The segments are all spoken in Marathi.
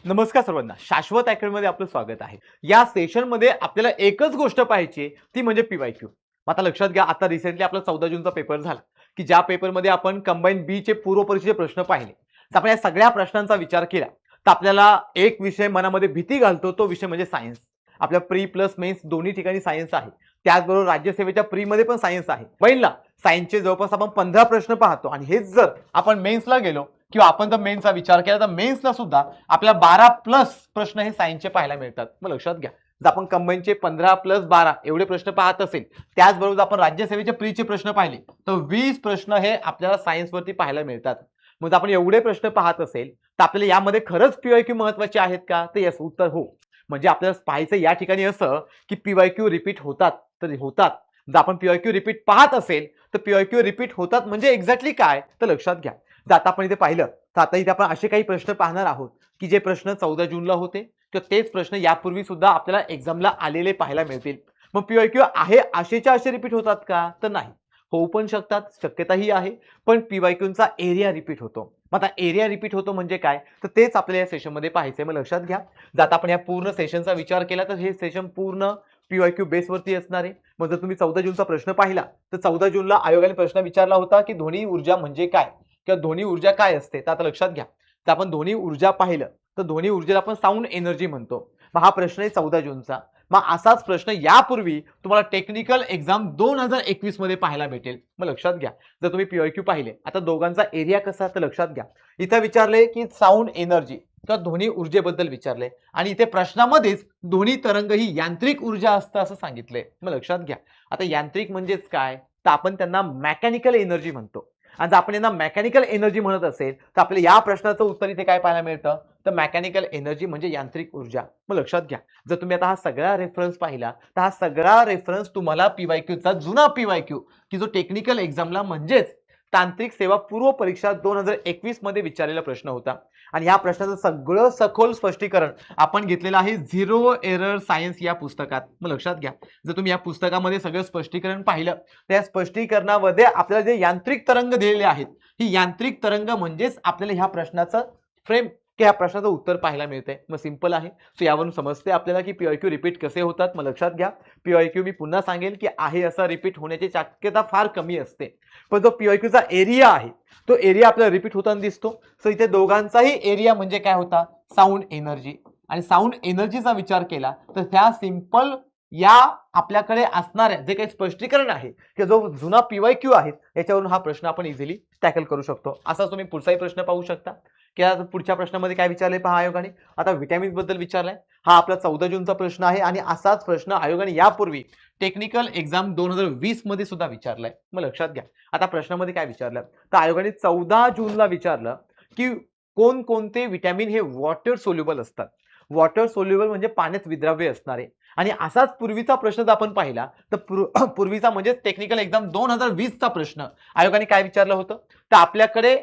नमस्कार सर्वांना, शाश्वत अकॅडमीमध्ये आपलं स्वागत आहे. या सेशनमध्ये आपल्याला एकच गोष्ट पाहायची ती म्हणजे पीवायक्यू. आता लक्षात घ्या, आता रिसेंटली आपला 14 जूनचा पेपर झाला, की ज्या पेपरमध्ये आपण कंबाईन बी चे पूर्व परीक्षेचे प्रश्न पाहिले. तर आपण या सगळ्या प्रश्नांचा विचार केला, तर आपल्याला एक विषय मनामध्ये भीती घालतो, तो विषय म्हणजे सायन्स. आपल्या प्री प्लस मेन्स दोन्ही ठिकाणी सायन्स आहे. त्याचबरोबर राज्यसेवेच्या प्रीमध्ये पण सायन्स आहे. पहिला सायन्सचे जवळपास आपण 15 प्रश्न पाहतो आणि हेच जर आपण मेन्सला गेलो किंवा आपण जर मेन्सचा विचार केला तर मेन्सला सुद्धा आपल्याला 12 प्लस प्रश्न हे सायन्सचे पाहायला मिळतात. मग लक्षात घ्या, जर आपण कंबाईनचे 15 प्लस 12 एवढे प्रश्न पाहत असेल, त्याचबरोबर आपण राज्यसेवेचे प्रीचे प्रश्न पाहिले तर 20 प्रश्न हे आपल्याला सायन्सवरती पाहायला मिळतात. मग आपण एवढे प्रश्न पाहत असेल तर आपल्याला यामध्ये खरंच पीवायक्यू महत्वाचे आहेत का? तर यस, उत्तर हो. म्हणजे आपल्याला पाहायचं या ठिकाणी असं की पीवायक्यू रिपीट होतात तर होतात. जर आपण पीवायक्यू रिपीट पाहत असेल तर पीवायक्यू रिपीट होतात म्हणजे एक्झॅक्टली काय तर लक्षात घ्या. जर आता आपण इथे पाहिलं तर आता इथे आपण असे काही प्रश्न पाहणार आहोत की जे प्रश्न 14 जूनला होते किंवा तेच प्रश्न यापूर्वी सुद्धा आपल्याला एक्झामला आलेले पाहायला मिळतील. मग पीवायक्यू आहे असेच्या असे रिपीट होतात का? तर नाही, होऊ पण शकतात, शक्यताही आहे. पण पीवायक्यूचा एरिया रिपीट होतो. मग आता एरिया रिपीट होतो म्हणजे काय, तर तेच आपल्याला या सेशनमध्ये पाहायचंय. मग लक्षात घ्या, जर आता आपण या पूर्ण सेशनचा विचार केला तर हे सेशन पूर्ण पीवायक्यू बेसवरती असणार आहे. मग जर तुम्ही 14 जूनचा प्रश्न पाहिला तर 14 जूनला आयोगाने प्रश्न विचारला होता की ध्वनी ऊर्जा म्हणजे काय किंवा ध्वनी ऊर्जा काय असते. तर आता लक्षात घ्या, तर आपण ध्वनी ऊर्जा पाहिलं तर ध्वनी ऊर्जेला आपण साऊंड एनर्जी म्हणतो. मग हा प्रश्न आहे 14 जूनचा. मग असाच प्रश्न यापूर्वी तुम्हाला टेक्निकल एक्झाम 2021 मध्ये पाहायला भेटेल. मग लक्षात घ्या, जर तुम्ही पीवायक्यू पाहिले, आता दोघांचा एरिया कसा तर लक्षात घ्या, इथं विचारले की साऊंड एनर्जी किंवा ध्वनी ऊर्जेबद्दल विचारले आणि इथे प्रश्नामध्येच ध्वनी तरंग ही यांत्रिक ऊर्जा असतं असं सांगितलंय. मग लक्षात घ्या, आता यांत्रिक म्हणजेच काय तर आपण त्यांना मेकॅनिकल एनर्जी म्हणतो. आणि जर आपण यांना मेकॅनिकल एनर्जी म्हणत असेल तर आपल्या या प्रश्नाचं उत्तर इथे काय पाहायला मिळतं तर मेकॅनिकल एनर्जी म्हणजे यांत्रिक ऊर्जा. मग लक्षात घ्या, जर तुम्ही आता हा सगळा रेफरन्स पाहिला तर हा सगळा रेफरन्स तुम्हाला पीवायक्यूचा जुना पीवायक्यू की जो टेक्निकल एक्झामला म्हणजेच तांत्रिक सेवा पूर्व परीक्षा 2021 मध्ये विचारलेला प्रश्न होता. आणि या प्रश्नाचं सगळं सखोल स्पष्टीकरण आपण घेतलेलं आहे झिरो एरर सायन्स या पुस्तकात. मग लक्षात घ्या, जर तुम्ही या पुस्तकामध्ये सगळं स्पष्टीकरण पाहिलं तर या स्पष्टीकरणामध्ये आपल्याला जे यांत्रिक तरंग दिलेले आहेत, ही यांत्रिक तरंग म्हणजेच आपल्याला ह्या प्रश्नाचं फ्रेम की ह्या प्रश्नाचं उत्तर पाहायला मिळतंय. मग सिंपल आहे. सो यावरून समजते आपल्याला की पीवायक्यू रिपीट कसे होतात. मग लक्षात घ्या, पीवायक्यू मी पुन्हा सांगेल की आहे असा रिपीट होण्याची शक्यता फार कमी असते. पण जो पीवायक्यूचा एरिया आहे तो एरिया आपल्याला रिपीट होताना दिसतो. सो इथे दोघांचाही एरिया म्हणजे काय होता साऊंड एनर्जी. आणि साऊंड एनर्जीचा विचार केला तर त्या सिंपल या आपल्याकडे असणाऱ्या जे काही स्पष्टीकरण आहे की जो जुना पीवायक्यू आहे याच्यावरून हा प्रश्न आपण इझिली टॅकल करू शकतो. असा तुम्ही पुढचाही प्रश्न पाहू शकता की पुढच्या प्रश्नामध्ये काय विचारले पहा आयोगाने. आता व्हिटॅमिन्स बद्दल विचारलाय. हा आपला 14 जूनचा प्रश्न आहे आणि असाच प्रश्न आयोगाने यापूर्वी टेक्निकल एक्झाम 2020 मध्ये सुद्धा विचारलाय. मग लक्षात घ्या, आता प्रश्नामध्ये काय विचारलं तर आयोगाने 14 जूनला विचारलं की कोणकोणते व्हिटॅमिन हे वॉटर सोल्युबल असतात. वॉटर सोल्युबल म्हणजे पाण्यात विद्राव्य असणारे. आणि असाच पूर्वीचा प्रश्न जर आपण पाहिला तर पूर्वीचा म्हणजे टेक्निकल एक्झाम 2020 चा प्रश्न आयोगाने काय विचारलं होतं तर आपल्याकडे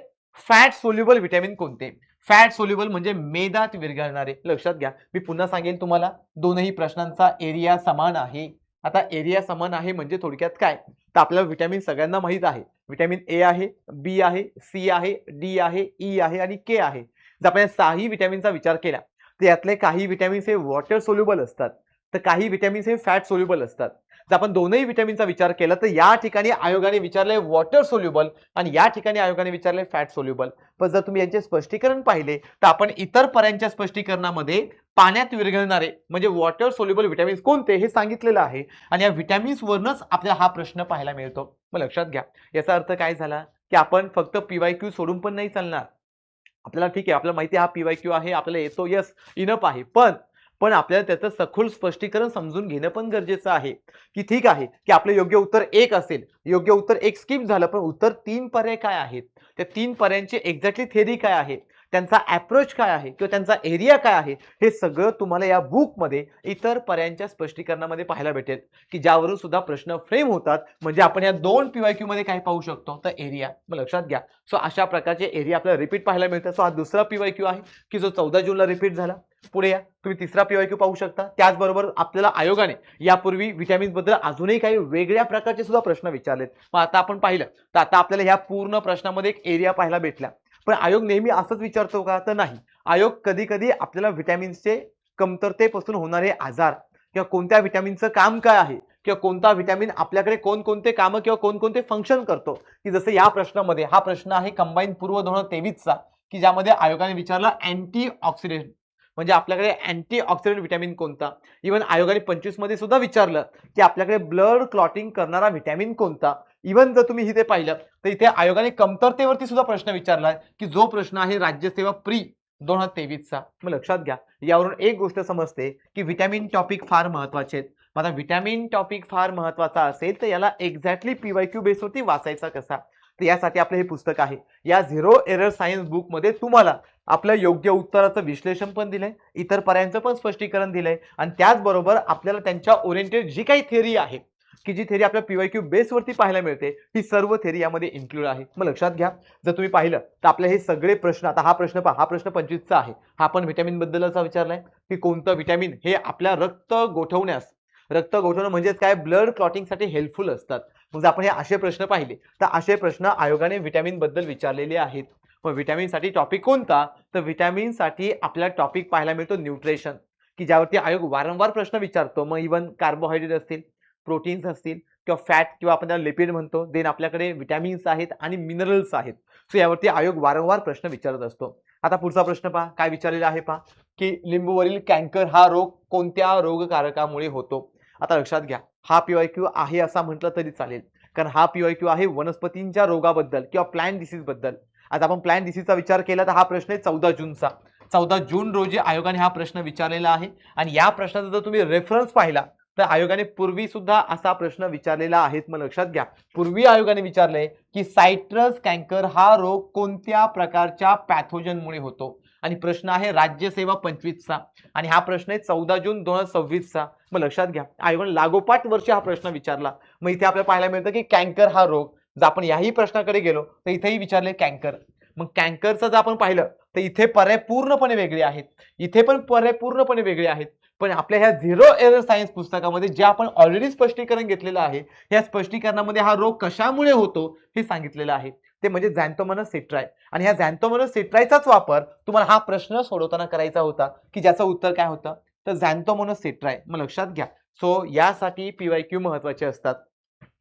फॅट सोल्युबल व्हिटॅमिन कोणते. फॅट सोल्युबल म्हणजे मेदात विरघळणारे. लक्षात घ्या, मी पुन्हा सांगेन तुम्हाला, दोनही प्रश्नांचा एरिया समान आहे. आता एरिया समान आहे म्हणजे थोडक्यात काय तर आपल्याला व्हिटॅमिन सगळ्यांना माहित आहे. व्हिटॅमिन ए आहे, बी आहे, सी आहे, डी आहे, ई आहे आणि के आहे. जर आपण या 6ही व्हिटॅमिनचा विचार केला तर यातले काही व्हिटॅमिन्स हे वॉटर सोल्युबल असतात तर काही व्हिटॅमिन्स हे फॅट सोल्युबल असतात. जर आपण दोनही व्हिटॅमिनचा विचार केला तर या ठिकाणी आयोगाने विचारले वॉटर सोल्युबल आणि या ठिकाणी आयोगाने विचारले फॅट सोल्युबल. पण जर तुम्ही यांचे स्पष्टीकरण पाहिले तर आपण इतर पर्यायांच्या स्पष्टीकरणामध्ये पाण्यात विरघळणारे म्हणजे वॉटर सोल्युबल व्हिटॅमिन्स कोणते हे सांगितलेलं आहे आणि या व्हिटॅमिन्स वरूनच आपल्याला हा प्रश्न पाहायला मिळतो. मग लक्षात घ्या, याचा अर्थ काय झाला की आपण फक्त पीवायक्यू सोडून पण नाही चालणार. आपल्याला ठीक आहे, आपल्याला माहिती आहे हा पीवायक्यू आहे, आपल्याला येतो, यस इनफ आहे. पण आपल्याला त्याचं सखोल स्पष्टीकरण समजून घेणं पण गरजेचं आहे की ठीक आहे की आपलं योग्य उत्तर 1 असेल, योग्य उत्तर 1 स्किप झालं, पण उत्तर 3 पर्याय काय आहेत, त्या 3 पर्यायांची एक्झॅक्टली थेरी काय आहे, त्यांचा अप्रोच काय आहे किंवा त्यांचा एरिया काय आहे, हे सगळं तुम्हाला या बुकमध्ये इतर पर्यायांच्या स्पष्टीकरणामध्ये पाहायला भेटेल की ज्यावरून सुद्धा प्रश्न फ्रेम होतात. म्हणजे आपण या 2 पीवायक्यू मध्ये काय पाहू शकतो तर एरिया. मग लक्षात घ्या, सो अशा प्रकारचे एरिया आपल्याला रिपीट पाहायला मिळतात. सो हा दुसरा पीवायक्यू आहे की जो 14 जूनला रिपीट झाला. पुढे या, तुम्ही तिसरा पीवायक्यू पाहू शकता. त्याचबरोबर आपल्याला आयोगाने यापूर्वी व्हिटॅमिन्स बद्दल अजूनही काही वेगळ्या प्रकारचे सुद्धा प्रश्न विचारलेत. मग आता आपण पाहिलं तर आता आपल्याला ह्या पूर्ण प्रश्नामध्ये एक एरिया पाहायला भेटला. पण आयोग नेहमी असंच विचारतो का तर नाही. आयोग कधी कधी आपल्याला व्हिटॅमिन्सचे कमतरतेपासून होणारे आजार किंवा कोणत्या व्हिटॅमिनचं काम काय आहे किंवा कोणता व्हिटॅमिन आपल्याकडे कोणकोणते कामं किंवा कोणकोणते फंक्शन करतो, की जसं या प्रश्नामध्ये हा प्रश्न आहे कंबाईन पूर्व 2023चा, की ज्यामध्ये आयोगाने विचारला अँटीऑक्सिडंट म्हणजे आपल्याकडे अँटीऑक्सिडंट व्हिटॅमिन कोणता. इव्हन आयोगाने 25 मध्ये सुद्धा विचारलं की आपल्याकडे ब्लड क्लॉटिंग करणारा व्हिटॅमिन कोणता. इव्हन जर तुम्ही इथे पाहिलं तर इथे आयोगाने कमतरतेवरती सुद्धा प्रश्न विचारलाय, की जो प्रश्न आहे राज्यसेवा प्री 2023चा. मग लक्षात घ्या, यावरून एक गोष्ट समजते की व्हिटॅमिन टॉपिक फार महत्वाचे आहेत. आता व्हिटॅमिन टॉपिक फार महत्वाचा असेल तर याला एक्झॅक्टली पीवायक्यू बेसवरती वाचायचा कसा, तर यासाठी आपलं हे पुस्तक आहे. या झिरो एरर सायन्स बुक मध्ये तुम्हाला आपल्या योग्य उत्तराचं विश्लेषण पण दिलंय, इतर पर्यायांचं पण स्पष्टीकरण दिलंय आणि त्याचबरोबर आपल्याला त्यांच्या ओरिएंटेड जी काही थिअरी आहे, की जी थिअरी आपल्या पीवायक्यू बेसवरती पाहायला मिळते, ती सर्व थिअरी यामध्ये इन्क्लूड आहे. मग लक्षात घ्या, जर तुम्ही पाहिलं तर आपले हे सगळे प्रश्न, आता हा प्रश्न पहा, हा प्रश्न 25चा आहे, हा पण व्हिटॅमिन बद्दलचा विचारलाय की कोणतं व्हिटॅमिन हे आपल्या रक्त गोठवणं म्हणजेच काय, ब्लड क्लॉटिंगसाठी हेल्पफुल असतात. मग जर आपण हे असे प्रश्न पाहिले तर असे प्रश्न आयोगाने व्हिटॅमिन बद्दल विचारलेले आहेत. मग व्हिटॅमिन साठी टॉपिक कोणता, तर व्हिटॅमिन साठी आपल्याला टॉपिक पाहायला मिळतो न्यूट्रिशन, की ज्यावरती आयोग वारंवार प्रश्न विचारतो. मग इव्हन कार्बोहायड्रेट असतील, प्रोटीन्स असतील किंवा फॅट किंवा आपण त्याला लिपिड म्हणतो, देन आपल्याकडे व्हिटॅमिन्स आहेत आणि मिनरल्स आहेत. सो यावरती आयोग वारंवार प्रश्न विचारत असतो. आता पुढचा प्रश्न पहा, काय विचारलेला आहे पहा, की लिंबूवरील कॅन्कर हा रोग कोणत्या रोगकारकामुळे होतो. आता लक्षात घ्या, हा पीवायक्यू आहे असा म्हटलं तरी चालेल, कारण हा पीवायक्यू आहे वनस्पतींच्या रोगाबद्दल किंवा प्लांट डिसीज बद्दल. आता आपण प्लांट डिसीजचा विचार केला तर हा प्रश्न आहे 14 जूनचा. 14 जून रोजी आयोगाने हा प्रश्न विचारलेला आहे आणि या प्रश्नाचा जर तुम्ही रेफरन्स पाहिला तर आयोगाने पूर्वी सुद्धा असा प्रश्न विचारलेला आहे. मग लक्षात घ्या, पूर्वी आयोगाने विचारले की सायट्रस कॅन्कर हा रोग कोणत्या प्रकारच्या पॅथोजनमुळे होतो आणि प्रश्न आहे राज्यसेवा 25चा आणि हा प्रश्न आहे 14 जून 2026चा. मग लक्षात घ्या, आयोगाने लागोपाठ वर्षी हा प्रश्न विचारला. मग इथे आपल्याला पाहायला मिळतं की कॅन्कर हा रोग, जर आपण याही प्रश्नाकडे गेलो तर इथेही विचारले कॅन्कर. मग कॅन्करचं जर आपण पाहिलं तर इथे पर्याय पूर्णपणे वेगळे आहेत, इथे पण पर्याय पूर्णपणे वेगळे आहेत. पण आपल्या ह्या झिरो एरर सायन्स पुस्तकामध्ये जे आपण ऑलरेडी स्पष्टीकरण घेतलेलं आहे, या स्पष्टीकरणामध्ये हा रोग कशामुळे होतो हे सांगितलेलं आहे, ते म्हणजे झॅन्थोमोनास सेट्राय. आणि ह्या झॅन्थोमोनास सेट्रायचाच वापर तुम्हाला हा प्रश्न सोडवताना करायचा होता, की ज्याचं उत्तर काय होतं, तर झॅन्थोमोनास सेट्राय. मग लक्षात घ्या, सो यासाठी पीवायक्यू महत्वाचे असतात.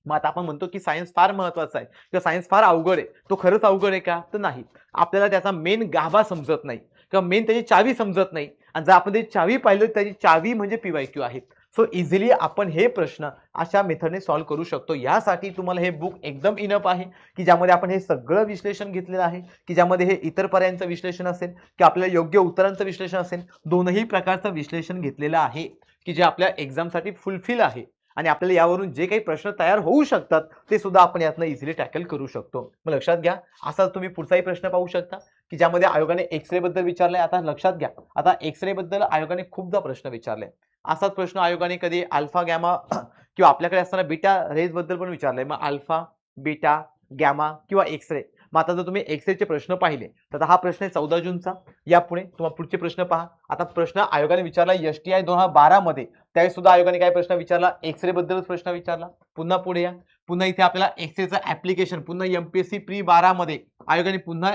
मग आता आपण म्हणतो की सायन्स फार महत्वाचा आहे किंवा सायन्स फार अवघड आहे, तो खरंच अवघड आहे का, तर नाही. आपल्याला त्याचा मेन गाभा समजत नाही किंवा मेन त्याची चावी समजत नाही आणि जर आपण त्याची चावी पाहिलं, त्याची चावी म्हणजे पीवायक्यू आहे. सो इझिली आपण हे प्रश्न अशा मेथडने सॉल्व्ह करू शकतो. यासाठी तुम्हाला हे बुक एकदम इनफ आहे, की ज्यामध्ये आपण हे सगळं विश्लेषण घेतलेलं आहे, की ज्यामध्ये हे इतर पर्यायांचं विश्लेषण असेल की आपल्याला योग्य उत्तरांचं विश्लेषण असेल, दोनही प्रकारचं विश्लेषण घेतलेलं आहे, की जे आपल्या एक्झामसाठी फुलफिल आहे आणि आपल्याला यावरून जे काही प्रश्न तयार होऊ शकतात ते सुद्धा आपण यातनं इझिली टॅकल करू शकतो. मग लक्षात घ्या, असा तुम्ही पुढचाही प्रश्न पाहू शकता, की ज्यामध्ये आयोगाने एक्सरे बद्दल विचारलंय. आता लक्षात घ्या, आता एक्सरे बद्दल आयोगाने खूपदा प्रश्न विचारले. असाच प्रश्न आयोगाने कधी अल्फा गॅमा किंवा आपल्याकडे असताना बीटा रेज बद्दल पण विचारलंय. मग अल्फा, बीटा, गॅमा किंवा एक्सरे. मग आता जर तुम्ही एक्सरेचे प्रश्न पाहिले तर हा प्रश्न आहे 14 जूनचा. यापुढे तुम्हाला पुढचे प्रश्न पहा. आता प्रश्न आयोगाने विचारला एसटीआय 2012 मध्ये, त्यावेळी सुद्धा आयोगाने काय प्रश्न विचारला, एक्सरे बद्दलच प्रश्न विचारला. पुन्हा पुढे या, पुन्हा इथे आपल्याला एक्सरेचं ऍप्लिकेशन, पुन्हा एमपीएससी प्री 12 मध्ये आयोगाने पुन्हा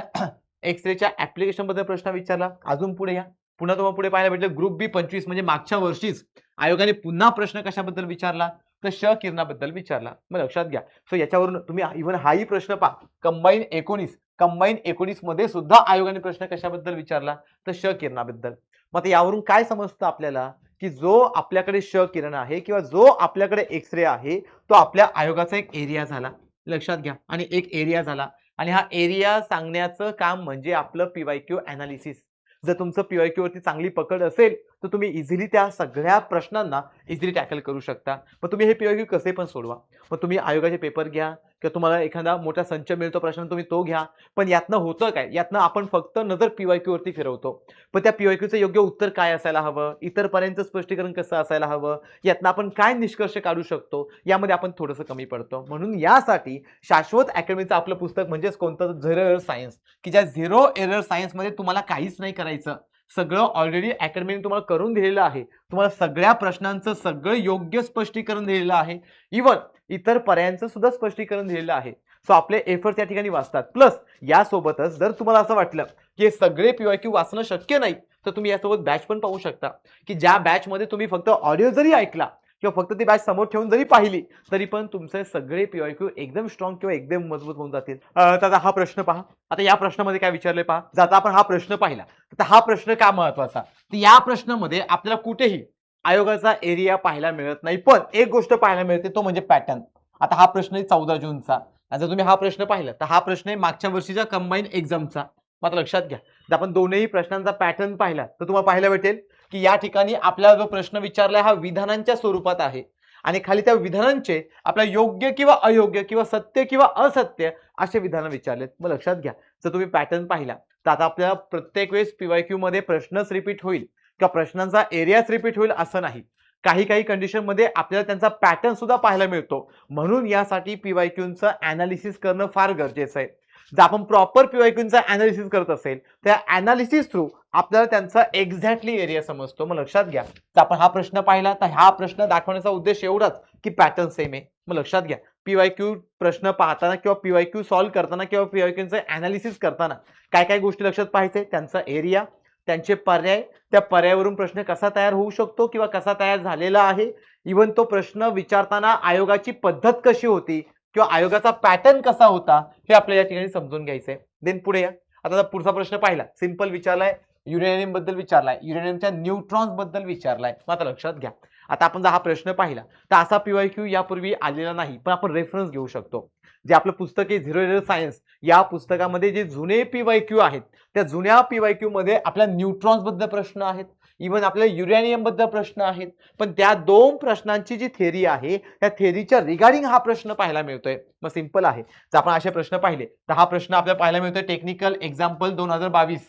एक्सरेच्या ऍप्लिकेशन बद्दल प्रश्न विचारला. अजून पुढे या, पुन्हा तुम्हाला पुढे पाहायला भेटलं ग्रुप बी 25 म्हणजे मागच्या वर्षीच आयोगाने पुन्हा प्रश्न कशाबद्दल विचारला, तर श किरणाबद्दल विचारला. मग लक्षात घ्या, सो याच्यावरून तुम्ही इव्हन हाही प्रश्न पहा, कंबाईन 19 मध्ये सुद्धा आयोगाने प्रश्न कशाबद्दल विचारला, तर श किरणाबद्दल. मग यावरून काय समजतं आपल्याला, की जो आपल्याकडे श किरण आहे किंवा जो आपल्याकडे एक्सरे आहे तो आपल्या आयोगाचा एक एरिया झाला. लक्षात घ्या, आणि एक एरिया झाला आणि हा एरिया सांगण्याचं काम म्हणजे आपलं पीवायक्यू अनालिसिस. जर तुमचं पीवायक्यू वरती चांगली पकड असेल तर तुम्ही इझिली त्या सगळ्या प्रश्नांना इझिली टॅकल करू शकता. मग तुम्ही हे पीवायक्यू कसे पण सोडवा. मग तुम्ही आयोगाचे पेपर घ्या किंवा तुम्हाला एखादा मोठा संच मिळतो प्रश्न, तुम्ही तो घ्या. पण यातनं होतं काय, यातनं आपण फक्त नजर पीवायक्यू वरती फिरवतो. पण त्या पीवायक्यूचं योग्य उत्तर काय असायला हवं, इतर पर्यंत स्पष्टीकरण कसं असायला हवं, यातनं आपण काय निष्कर्ष काढू शकतो, यामध्ये आपण थोडंसं कमी पडतो. म्हणून यासाठी शाश्वत अकॅडमीचं आपलं पुस्तक म्हणजेच कोणतं, झिरो एरर सायन्स, की ज्या झिरो एरर सायन्स मध्ये तुम्हाला काहीच नाही करायचं, सगळं ऑलरेडी अकॅडमीने तुम्हाला करून दिलेलं आहे. तुम्हाला सगळ्या प्रश्नांचं सगळं योग्य स्पष्टीकरण दिलेलं आहे. इव्हन इतर पर्यायांचं सुद्धा स्पष्टीकरण दिलेलं आहे. सो आपले एफर्ट्स या ठिकाणी वाचतात. प्लस यासोबतच जर तुम्हाला असं वाटलं की हे सगळे पीवायक्यू वाचणं शक्य नाही, तर तुम्ही यासोबत बॅच पण पाहू शकता, की ज्या बॅचमध्ये तुम्ही फक्त ऑडिओ जरी ऐकला किंवा फक्त ती बॅच समोर ठेवून जरी पाहिली, तरी पण तुमचे सगळे पीवायक्यू एकदम स्ट्रॉंग किंवा एकदम मजबूत होऊन जातील. तर आता हा प्रश्न पहा. आता या प्रश्नामध्ये काय विचारले पहा. जर आता आपण हा प्रश्न पाहिला, तर हा प्रश्न का महत्वाचा? तर या प्रश्नामध्ये आपल्याला कुठेही आयोगाचा एरिया पाहायला मिळत नाही, पण एक गोष्ट पाहायला मिळते, तो म्हणजे पॅटर्न. आता हा प्रश्न आहे 14 जूनचा. जर तुम्ही हा प्रश्न पाहिला, तर हा प्रश्न आहे मागच्या वर्षीच्या कंबाईन एक्झामचा. मात्र लक्षात घ्या, जर आपण दोन्ही प्रश्नांचा पॅटर्न पाहिला, तर तुम्हाला पाहायला भेटेल की या ठिकाणी आपल्याला जो प्रश्न विचारलाय हा विधानांच्या स्वरूपात आहे आणि खाली त्या विधानांचे आपल्या योग्य किंवा अयोग्य किंवा सत्य किंवा असत्य असे विधान विचारलेत. मग लक्षात घ्या, जर तुम्ही पॅटर्न पाहिला, तर आता आपल्याला प्रत्येक वेळेस पीवायक्यू मध्ये प्रश्नच रिपीट होईल किंवा प्रश्नांचा एरियाच रिपीट होईल असं नाही. काही काही कंडिशन मध्ये आपल्याला त्यांचा पॅटर्न सुद्धा पाहायला मिळतो. म्हणून यासाठी पीवायक्यूचं अनालिसिस करणं फार गरजेचं आहे. जर आपण प्रॉपर पीवायक्यूचं अनालिसिस करत असेल, त्या अनालिसिस थ्रू आपल्याला त्यांचा एक्झॅक्टली एरिया समजतो. मग लक्षात घ्या, जर आपण हा प्रश्न पाहिला, तर हा प्रश्न दाखवण्याचा उद्देश एवढाच की पॅटर्न सेम आहे. मग लक्षात घ्या, पीवायक्यू प्रश्न पाहताना किंवा पीवायक्यू सॉल्व्ह करताना किंवा पीवायक्यूचं अनालिसिस करताना काय काय गोष्टी लक्षात पाहायचे? त्यांचा एरिया, त्यांचे पर्याय, त्या पर्यायावरून प्रश्न कसा तयार होऊ शकतो किंवा कसा तयार झालेला आहे, इव्हन तो प्रश्न विचारताना आयोगाची पद्धत कशी होती किंवा आयोगाचा पॅटर्न कसा होता, हे आपल्याला या ठिकाणी समजून घ्यायचंय. देन पुढे या. आता पुढचा प्रश्न पाहिला, सिंपल विचारलाय, युरेनियम बद्दल विचारलाय, युरेनियमच्या न्यूट्रॉन्स बद्दल विचारलाय. मात्र लक्षात घ्या, आता आपण जर हा प्रश्न पाहिला, तर असा पीवायक्यू यापूर्वी आलेला नाही, पण आपण रेफरन्स घेऊ शकतो. जे आपलं पुस्तक आहे झिरो एरर सायन्स, या पुस्तकामध्ये जे जुने पीवायक्यू आहेत, त्या जुन्या पीवायक्यू मध्ये आपल्या न्यूट्रॉन्स बद्दल प्रश्न आहेत, इव्हन आपल्या युरेनियम बद्दल प्रश्न आहेत. पण त्या दोन प्रश्नांची जी थेरी आहे, त्या थेरीच्या रिगार्डिंग हा प्रश्न पाहायला मिळतोय. मग सिंपल आहे, जर आपण असे प्रश्न पाहिले, तर हा प्रश्न आपल्याला पाहायला मिळतोय टेक्निकल एक्झाम्पल 2022.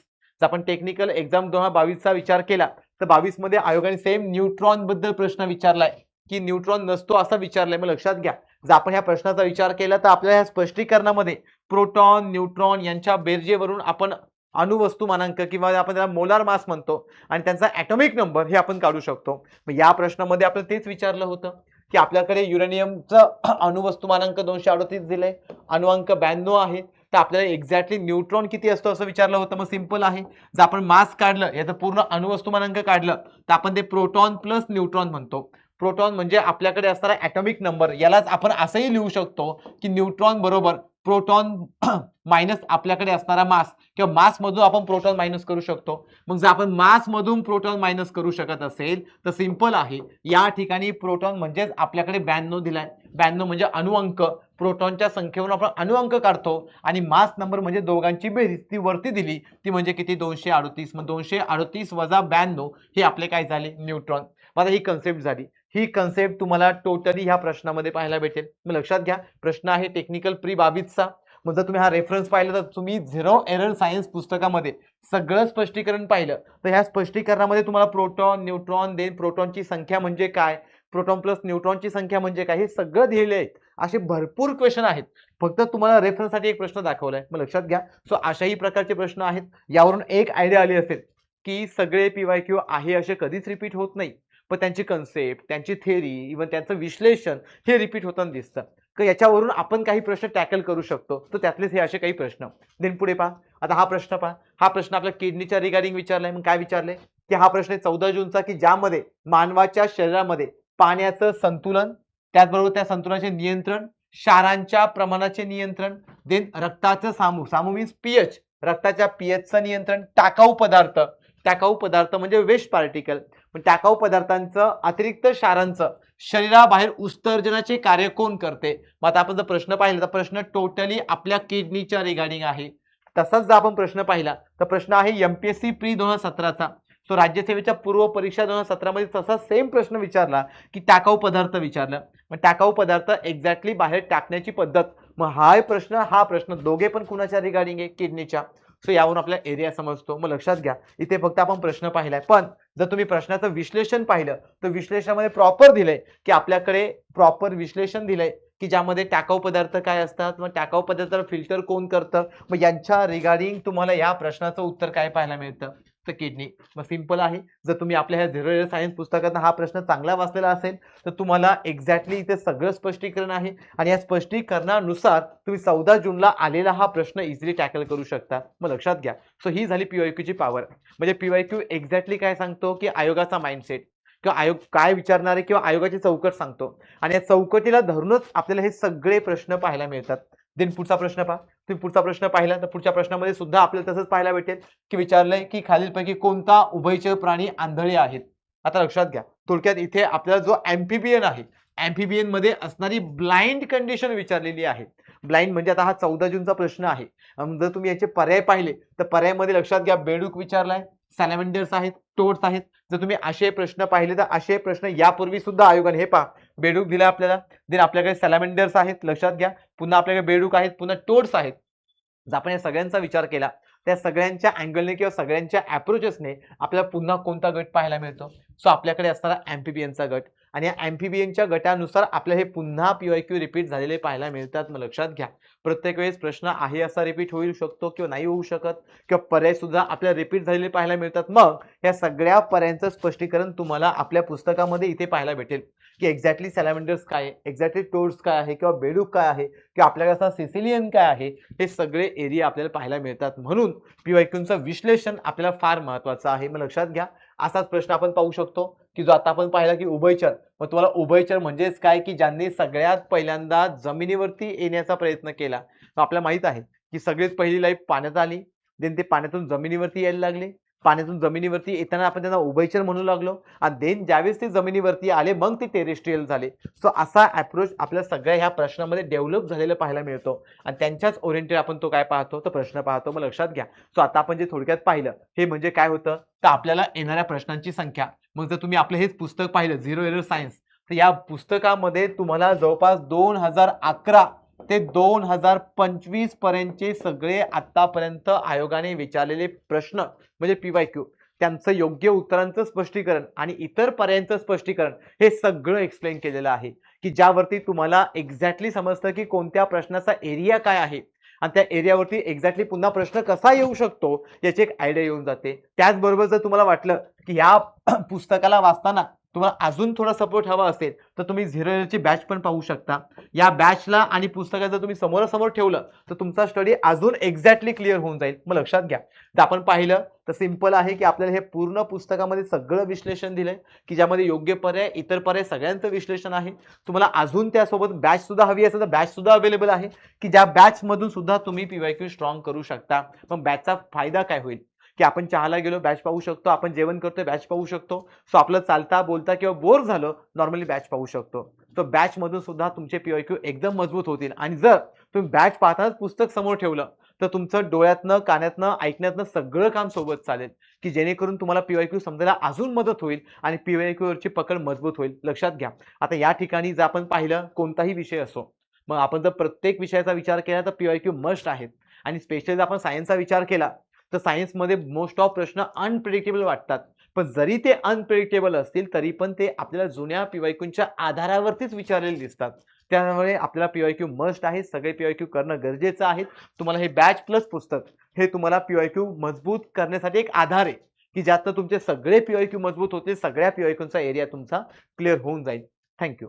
जर आपण टेक्निकल एक्झाम 2022 चा विचार केला, तर 22 मध्ये आयोगाने सेम न्यूट्रॉन बद्दल प्रश्न विचारलाय की न्यूट्रॉन नसतो असं विचारलंय. मग लक्षात घ्या, जर आपण ह्या प्रश्नाचा विचार केला, तर आपल्या ह्या स्पष्टीकरणामध्ये प्रोटॉन, न्यूट्रॉन यांच्या बेरजेवरून आपण अणुवस्तुमानांक किंवा आपण त्याला मोलार मास म्हणतो आणि त्यांचा ॲटॉमिक नंबर हे आपण काढू शकतो. मग या प्रश्नामध्ये आपण तेच विचारलं होतं की आपल्याकडे युरेनियमचं अणुवस्तुमानांक 238 दिलंय, अणुअंक 92 आहे, तर आपल्याला एक्झॅक्टली न्यूट्रॉन किती असतो असं विचारलं होतं. मग सिंपल आहे, जर आपण मास काढलं, याचं पूर्ण अणुवस्तुमानांक काढलं, तर आपण ते प्रोटॉन प्लस न्यूट्रॉन म्हणतो. प्रोटॉन म्हणजे आपल्याकडे असणारा ॲटॉमिक नंबर, यालाच आपण असंही लिहू शकतो की न्यूट्रॉन बरोबर प्रोटॉन मायनस आपल्याकडे असणारा मास किंवा मास मधून आपण प्रोटॉन मायनस करू शकतो. मग जर आपण मास मधून प्रोटॉन मायनस करू शकत असेल, तर सिंपल आहे, या ठिकाणी प्रोटॉन म्हणजेच आपल्याकडे 92 दिलाय. 92 म्हणजे अणुअंक, प्रोटॉनच्या संख्येवरून आपण अणुअंक काढतो आणि मास नंबर म्हणजे दोघांची बेरीज ती वरती दिली, ती म्हणजे किती? 238. मग 238 वजा 92 हे आपले काय झाले? न्यूट्रॉन. आता ही कन्सेप्ट झाली. ही कन्सेप्ट तुम्हाला टोटली ह्या प्रश्नामध्ये पाहायला भेटेल. मग लक्षात घ्या, प्रश्न आहे टेक्निकल प्री 22 चा. मग जर तुम्ही हा रेफरन्स पाहिला, तर तुम्ही झिरो एरर सायन्स पुस्तकामध्ये सगळं स्पष्टीकरण पाहिलं, तर ह्या स्पष्टीकरणामध्ये तुम्हाला प्रोटॉन, न्यूट्रॉन, देन प्रोटॉनची संख्या म्हणजे काय, प्रोटॉन प्लस न्यूट्रॉनची संख्या म्हणजे काय, हे सगळं दिलेले आहेत. असे भरपूर क्वेश्चन आहेत. फक्त तुम्हाला रेफरन्ससाठी एक प्रश्न दाखवलाय. मग लक्षात घ्या, सो अशाही प्रकारचे प्रश्न आहेत. यावरून एक आयडिया आली असेल की सगळे पीवायक्यू आहे असे कधीच रिपीट होत नाही, पण त्यांची कन्सेप्ट, त्यांची थेरी, इव्हन त्यांचं विश्लेषण हे रिपीट होताना दिसतं. तर याच्यावरून आपण काही प्रश्न टॅकल करू शकतो. तर त्यातलेच हे असे काही प्रश्न. देन पुढे पहा, आता हा प्रश्न पहा. हा प्रश्न आपल्या किडनीच्या रिगार्डिंग विचारलाय. मग काय विचारलंय की हा प्रश्न आहे 14 जूनचा, की ज्यामध्ये मानवाच्या शरीरामध्ये पाण्याचं संतुलन, त्याचबरोबर त्या संतुलनाचे नियंत्रण, क्षारांच्या प्रमाणाचे नियंत्रण, देन रक्ताचं सामू मीन्स पीएच, रक्ताच्या पीएचचं नियंत्रण, टाकाऊ पदार्थ म्हणजे वेस्ट पार्टिकल, पण टाकाऊ पदार्थांचं अतिरिक्त क्षारांचं शरीराबाहेर उत्सर्जनाचे कार्य कोण करते. मग आता आपण जर प्रश्न पाहिला, तर प्रश्न टोटली आपल्या किडनीच्या रिगार्डिंग आहे. तसाच जर आपण प्रश्न पाहिला, तर प्रश्न आहे एमपीएससी प्री 2017चा. सो राज्यसेवेच्या पूर्व परीक्षा 2017 मध्ये तसा सेम प्रश्न विचारला की टाकाऊ पदार्थ विचारला. मग टाकाऊ पदार्थ एक्झॅक्टली बाहेर टाकण्याची पद्धत. मग हा प्रश्न दोघे पण कुणाच्या रिगार्डिंग आहे? किडनीच्या. सो यावरून आपल्याला एरिया समजतो. मग लक्षात घ्या, इथे फक्त आपण प्रश्न पाहिलाय, पण जर तुम्ही प्रश्नाचं विश्लेषण पाहिलं, तर विश्लेषणामध्ये प्रॉपर दिलंय की आपल्याकडे प्रॉपर विश्लेषण दिलंय की ज्यामध्ये टाकाऊ पदार्थ काय असतात, मग टाकाऊ पदार्थाला फिल्टर कोण करतं, मग यांच्या रिगार्डिंग तुम्हाला या प्रश्नाचं उत्तर काय पाहायला मिळतं? तर किडनी. मग सिंपल आहे. जर तुम्ही आपल्या ह्या झिरो एरर सायन्स पुस्तकातून हा प्रश्न चांगला वाचलेला असेल तर तुम्हाला एक्झॅक्टली इथे सगळं स्पष्टीकरण आहे आणि या स्पष्टीकरणानुसार तुम्ही 14 जूनला आलेला हा प्रश्न इझिली टॅकल करू शकता. मग लक्षात घ्या. सो ही झाली पीवायक्यूची पॉवर. म्हणजे पीवायक्यू एक्झॅक्टली काय सांगतो की आयोगाचा माइंडसेट किंवा आयोग काय विचारणार आहे किंवा आयोगाची चौकट सांगतो आणि या चौकटीला धरूनच आपल्याला हे सगळे प्रश्न पाहायला मिळतात. देन पुढचा प्रश्न पहा. तुम्ही पुढचा प्रश्न पाहिला तर पुढच्या प्रश्नामध्ये सुद्धा आपल्याला तसंच पाहायला भेटेल की विचारलंय की खालीलपैकी कोणता उभयचर प्राणी आंधळे आहेत. आता लक्षात घ्या. थोडक्यात इथे आपल्याला जो अँफिबियन आहे, अँफिबियन मध्ये असणारी ब्लाइंड कंडिशन विचारलेली आहे. ब्लाइंड म्हणजे आता हा 14 जूनचा प्रश्न आहे. जर तुम्ही याचे पर्याय पाहिले तर पर्यायामध्ये लक्षात घ्या बेडूक विचारलाय, सॅलॅमेंडर्स आहेत, टोड्स आहेत. जर तुम्ही असे प्रश्न पाहिले तर असे प्रश्न यापूर्वी सुद्धा आयोगाने हे पहा बेडूक दिला आपल्याला. देन आपल्याकडे सॅलॅमेंडर्स आहेत लक्षात घ्या. पुन्हा आपल्याकडे बेडूक आहेत, पुन्हा टोड्स आहेत. जर आपण या सगळ्यांचा विचार केला त्या सगळ्यांच्या अँगलने किंवा सगळ्यांच्या अप्रोचेसने आपल्याला पुन्हा कोणता गट पाहायला मिळतो. सो आपल्याकडे असणारा अँफिबियनचा गट आणि या अँफिबियनच्या गटानुसार आपल्याला हे पुन्हा पीवायक्यू रिपीट झालेले पाहायला मिळतात. मग लक्षात घ्या. प्रत्येक वेळेस प्रश्न आहे असा रिपीट होऊ शकतो किंवा नाही होऊ शकत किंवा पर्याय सुद्धा आपल्याला रिपीट झालेले पाहायला मिळतात. मग या सगळ्या पर्यायांचं स्पष्टीकरण तुम्हाला आपल्या पुस्तकामध्ये इथे पाहायला भेटेल की एक्झॅक्टली सॅलॅमेंडर्स काय आहे, एक्झॅक्टली टोड्स काय आहे किंवा बेडूक काय आहे किंवा आपल्याकडे असा सिसिलियन काय आहे. हे सगळे एरिया आपल्याला पाहायला मिळतात. म्हणून पीवायक्यूचं विश्लेषण आपल्याला फार महत्त्वाचं आहे. मग लक्षात घ्या. असाच प्रश्न आपण पाहू शकतो की जो आता आपण पाहिला की उभयचर. मग तुम्हाला उभयचर म्हणजेच काय की ज्यांनी सगळ्यात पहिल्यांदा जमिनीवरती येण्याचा प्रयत्न केला. आपल्याला माहित आहे की सगळ्यात पहिली लाईफ पाण्यात आली. देन ते पाण्यातून जमिनीवरती यायला लागले. पाण्यातून जमिनीवरती येताना आपण त्यांना उभयचर म्हणू लागलो आणि देन ज्यावेळेस ते जमिनीवरती आले मग ते टेरेस्ट्रियल झाले. सो असा अप्रोच आपल्या सगळ्या ह्या प्रश्नामध्ये डेव्हलप झालेला पाहायला मिळतो आणि त्यांच्याच ओरिएंटेड आपण तो काय पाहतो तर प्रश्न पाहतो. मग लक्षात घ्या. सो आता आपण जे थोडक्यात पाहिलं हे म्हणजे काय होतं तर आपल्याला येणाऱ्या प्रश्नांची संख्या. मग जर तुम्ही आपलं हेच पुस्तक पाहिलं झिरो एरर सायन्स तर या पुस्तकामध्ये तुम्हाला जवळपास 2011 ते 2025 पर्यंतचे सगळे आतापर्यंत आयोगाने विचारलेले प्रश्न म्हणजे पीवायक्यू त्यांचं योग्य उत्तरांचं स्पष्टीकरण आणि इतर पर्यायांचं स्पष्टीकरण हे सगळं एक्सप्लेन केलेलं आहे की ज्यावरती तुम्हाला एक्झॅक्टली समजतं की कोणत्या प्रश्नाचा एरिया काय आहे आणि त्या एरियावरती एक्झॅक्टली पुन्हा प्रश्न कसा येऊ शकतो याची एक आयडिया येऊन जाते. त्याचबरोबर जर तुम्हाला वाटलं की या पुस्तकाला वाचताना तुम्हाला अजून थोडा सपोर्ट हवा असेल तर तुम्ही झिरो एररची बॅच पण पाहू शकता. या बॅचला आणि पुस्तकात जर तुम्ही समोरासमोर ठेवलं तर तुमचा स्टडी अजून एक्झॅक्टली क्लिअर होऊन जाईल. मग लक्षात घ्या. तर आपण पाहिलं तर सिंपल आहे की आपल्याला हे पूर्ण पुस्तकामध्ये सगळं विश्लेषण दिलंय की ज्यामध्ये योग्य पर्याय इतर पर्याय सगळ्यांचं विश्लेषण आहे. तुम्हाला अजून त्यासोबत बॅच सुद्धा हवी असेल तर बॅच सुद्धा अवेलेबल आहे की ज्या बॅच मधून सुद्धा तुम्ही पीवायक्यू स्ट्रॉंग करू शकता. मग बॅचचा फायदा काय होईल की आपण चहाला गेलो बॅच पाहू शकतो, आपण जेवण करतोय बॅच पाहू शकतो. सो आपलं चालता बोलता किंवा बोर झालं नॉर्मली बॅच पाहू शकतो. तो बॅच मधून सुद्धा तुमचे पीवायक्यू एकदम मजबूत होतील आणि जर तुम्ही बॅच पाहतानाच पुस्तक समोर ठेवलं तर तुमचं डोळ्यातनं कानातनं ऐकण्यातनं सगळं काम सोबत चालेल की जेणेकरून तुम्हाला पीवायक्यू समजायला अजून मदत होईल आणि पीवायक्यू वरची पकड मजबूत होईल. लक्षात घ्या. आता या ठिकाणी जर आपण पाहिलं कोणताही विषय असो मग आपण जर प्रत्येक विषयाचा विचार केला तर पीवायक्यू मस्ट आहेत आणि स्पेशली जर आपण सायन्सचा विचार केला तर सायन्समध्ये मोस्ट ऑफ प्रश्न अनप्रेडिक्टेबल वाटतात. पण जरी ते अनप्रेडिक्टेबल असतील तरी पण ते आपल्याला जुन्या पीवायक्यूच्या आधारावरतीच विचारलेले दिसतात. त्यामुळे आपल्याला पीवायक्यू मस्ट आहे. सगळे पीवायक्यू करणं गरजेचं आहे. तुम्हाला हे बॅच प्लस पुस्तक हे तुम्हाला पीवायक्यू मजबूत करण्यासाठी एक आधार आहे की ज्यातनं तुमचे सगळे पीवायक्यू मजबूत होतील. सगळ्या पीवायक्यूचा एरिया तुमचा क्लिअर होऊन जाईल. थँक्यू.